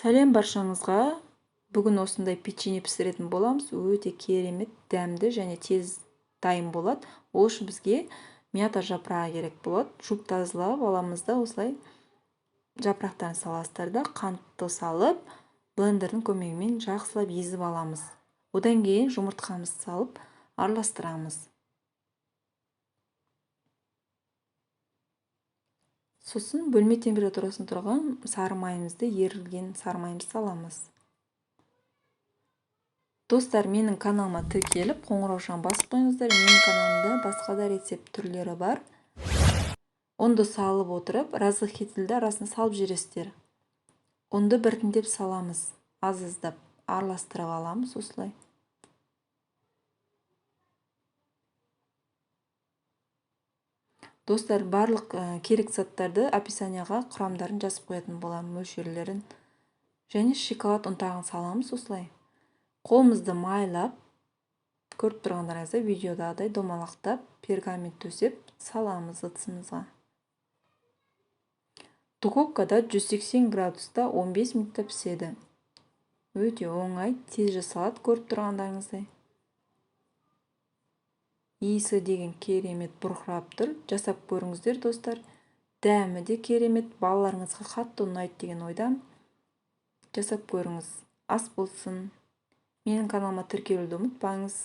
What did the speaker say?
Сәлем баршаңызға. Бүгін осындай печенье пісіретін боламыз. Өте керемет, дәмді және тез дайын болады. Ол үшін бізге мята жапырағы керек болады. Жуып тазалап аламыз да осылай жапырақтарын саласыздар да қантты салып, блендердің көмегімен жақсылап езіп аламыз. Одан кейін жұмыртқамызды салып араластырамыз. Сосын бөлме температурасын тұрған сары майымызды, ерілген сары майымызды саламыз. Достар, менің каналыма тіркеліп, қоңыраушаны басып қойыңыздар. Менің каналымда басқа да рецепт түрлері бар. Онды салып отырып, разрыхлителді арасына салып жібересіздер. Онды біртіндеп саламыз, аз-аздап араластырып аламыз осылай. Достар, барлық керек заттарды описанияға құрамдарын жазып қоятын боламын, мөлшерлерін. Және шоколад ұнтағын саламыз осылай. Қолымызды майлап, көріп тұрғандарыңыздай видеодағыдай домалақтап, пергамент төсеп саламыз ыдысымызға. Духовкада 180 градуста 15 минутта піседі. Өте оңай, тез жасалады, көріп тұрғандарыңыздай. Иісі деген керемет бұрқырап тұр. Жасап көріңіздер, достар. Дәмі де керемет, балаларыңызға қатты ұнайды деген ойдам. Жасап көріңіз. Ас болсын. Менің каналыма тіркелуді ұмытпаңыз.